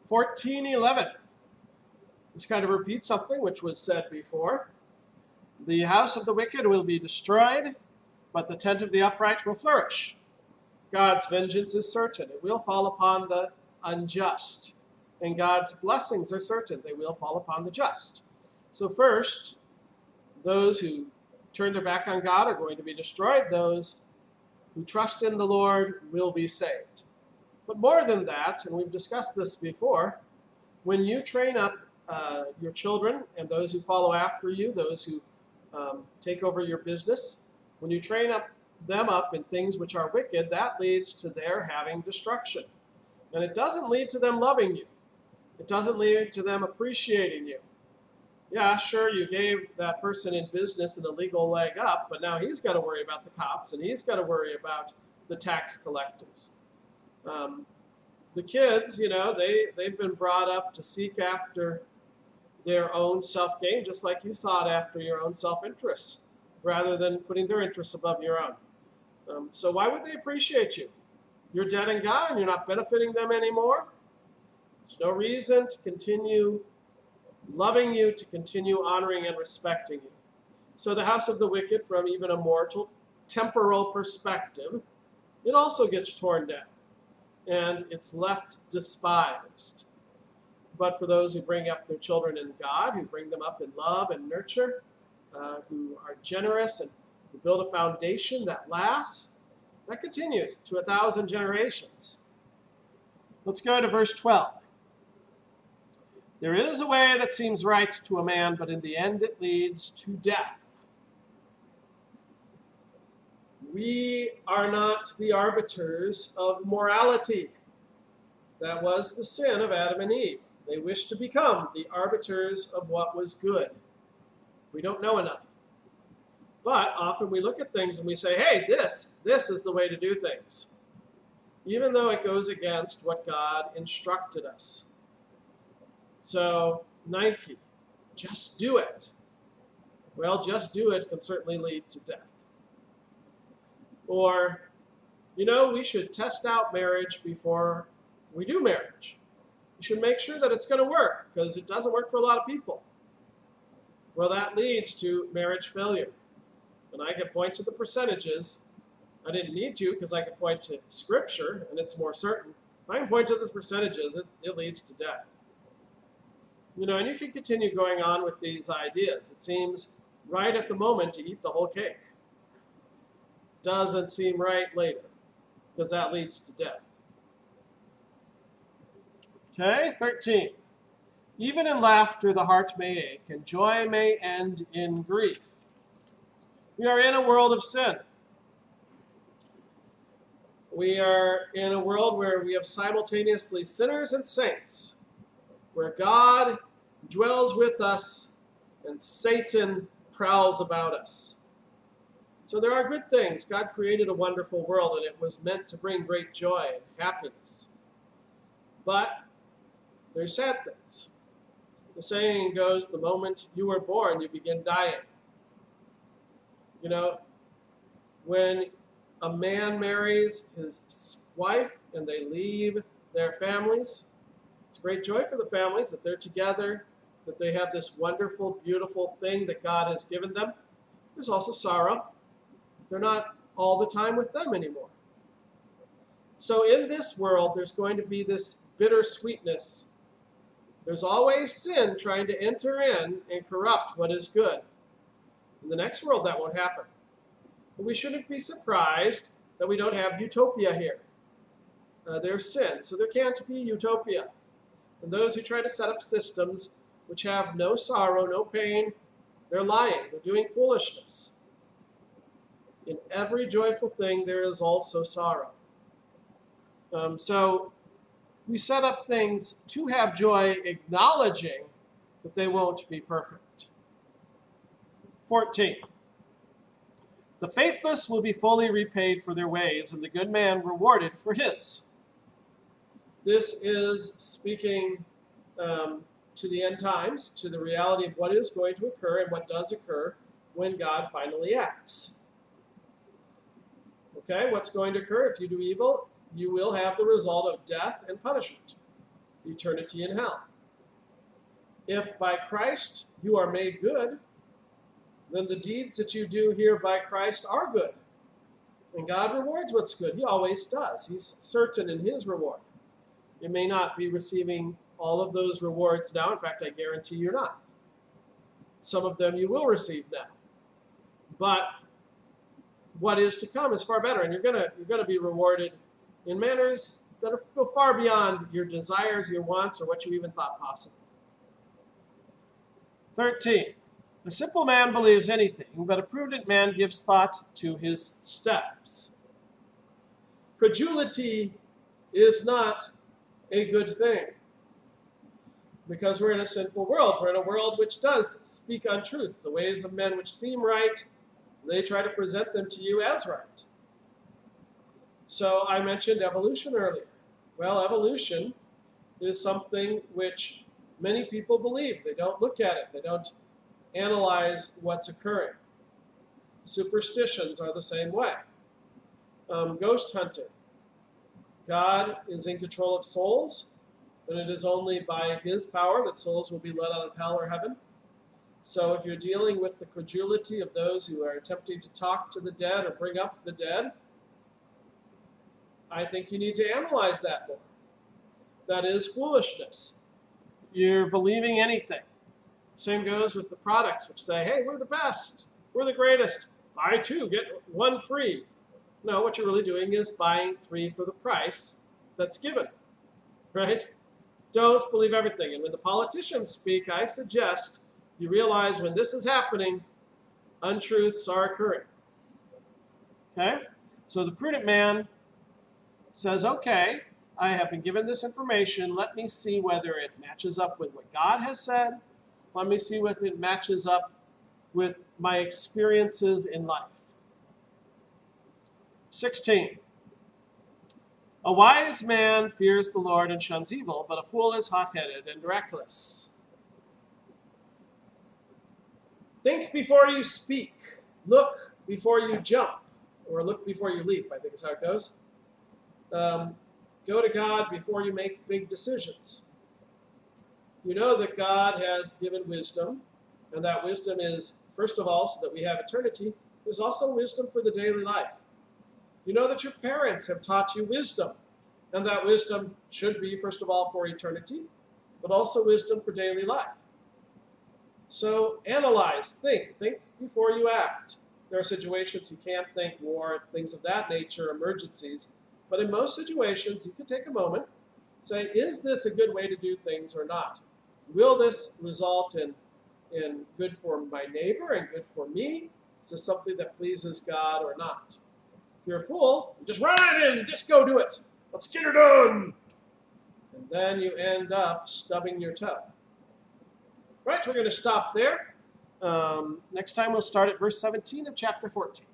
14:11. This kind of repeats something which was said before. The house of the wicked will be destroyed, but the tent of the upright will flourish. God's vengeance is certain. It will fall upon the unjust. And God's blessings are certain. They will fall upon the just. So first, those who turn their back on God are going to be destroyed. Those who trust in the Lord will be saved. But more than that, and we've discussed this before, when you train up your children and those who follow after you, those who take over your business, when you train them up in things which are wicked, that leads to their having destruction. And it doesn't lead to them loving you. It doesn't lead to them appreciating you. Yeah, sure, you gave that person in business an illegal leg up, but now he's got to worry about the cops and he's got to worry about the tax collectors. The kids, they've been brought up to seek after their own self-gain, just like you sought after your own self-interest, rather than putting their interests above your own. So why would they appreciate you? You're dead and gone. You're not benefiting them anymore. There's no reason to continue loving you, to continue honoring and respecting you. So the house of the wicked, from even a mortal, temporal perspective, it also gets torn down, and it's left despised. But for those who bring up their children in God, who bring them up in love and nurture, who are generous and who build a foundation that lasts, that continues to 1,000 generations. Let's go to verse 12. There is a way that seems right to a man, but in the end it leads to death. We are not the arbiters of morality. That was the sin of Adam and Eve. They wished to become the arbiters of what was good. We don't know enough. But often we look at things and we say, hey, this is the way to do things, even though it goes against what God instructed us. So, Nike, just do it. Well, just do it can certainly lead to death. Or, we should test out marriage before we do marriage. We should make sure that it's going to work, because it doesn't work for a lot of people. Well, that leads to marriage failure. And I can point to the percentages. I didn't need to, because I can point to Scripture, and it's more certain. I can point to the percentages. It leads to death. And you can continue going on with these ideas. It seems right at the moment to eat the whole cake. Doesn't seem right later, because that leads to death. Okay, 13. Even in laughter the heart may ache, and joy may end in grief. We are in a world of sin. We are in a world where we have simultaneously sinners and saints, where God dwells with us and Satan prowls about us. So there are good things. God created a wonderful world, and it was meant to bring great joy and happiness. But there's sad things. The saying goes, the moment you are born, you begin dying. When a man marries his wife and they leave their families, it's great joy for the families that they're together, that they have this wonderful, beautiful thing that God has given them. There's also sorrow. They're not all the time with them anymore. So in this world, there's going to be this bittersweetness. There's always sin trying to enter in and corrupt what is good. In the next world, that won't happen. But we shouldn't be surprised that we don't have utopia here. There's sin, so there can't be utopia. And those who try to set up systems which have no sorrow, no pain, they're lying. They're doing foolishness. In every joyful thing, there is also sorrow. So we set up things to have joy, acknowledging that they won't be perfect. 14. The faithless will be fully repaid for their ways, and the good man rewarded for his. This is speaking to the end times, to the reality of what is going to occur and what does occur when God finally acts. Okay, what's going to occur if you do evil? You will have the result of death and punishment. eternity in hell. If by Christ you are made good, then the deeds that you do here by Christ are good. And God rewards what's good. He always does. He's certain in his reward. You may not be receiving all of those rewards now. In fact, I guarantee you're not. Some of them you will receive now. But what is to come is far better, and you're gonna be rewarded in manners that go far beyond your desires, your wants, or what you even thought possible. 13. A simple man believes anything, but a prudent man gives thought to his steps. Credulity is not a good thing, because we're in a sinful world. We're in a world which does speak untruth. The ways of men which seem right, they try to present them to you as right. So I mentioned evolution earlier. Well, evolution is something which many people believe. They don't look at it. They don't analyze what's occurring. Superstitions are the same way. Ghost hunting. God is in control of souls, and it is only by his power that souls will be let out of hell or heaven. So if you're dealing with the credulity of those who are attempting to talk to the dead or bring up the dead, I think you need to analyze that more. That is foolishness. You're believing anything. Same goes with the products which say, hey, we're the best, we're the greatest, buy two, get one free. No, what you're really doing is buying three for the price that's given, right? Don't believe everything. And when the politicians speak, I suggest you realize when this is happening, untruths are occurring. Okay? So the prudent man says, okay, I have been given this information. Let me see whether it matches up with what God has said. Let me see whether it matches up with my experiences in life. 16. A wise man fears the Lord and shuns evil, but a fool is hot-headed and reckless. Think before you speak. Look before you jump. Or look before you leap, I think is how it goes. Go to God before you make big decisions. You know that God has given wisdom, and that wisdom is, first of all, so that we have eternity. There's also wisdom for the daily life. You know that your parents have taught you wisdom, and that wisdom should be, first of all, for eternity, but also wisdom for daily life. So analyze, think before you act. There are situations you can't think, war, things of that nature, emergencies, but in most situations, you can take a moment, say, is this a good way to do things or not? Will this result in good for my neighbor and good for me? Is this something that pleases God or not? If you're a fool, you just run it in, just go do it. Let's get her done. And then you end up stubbing your toe. Right, we're going to stop there. Next time we'll start at verse 17 of chapter 14.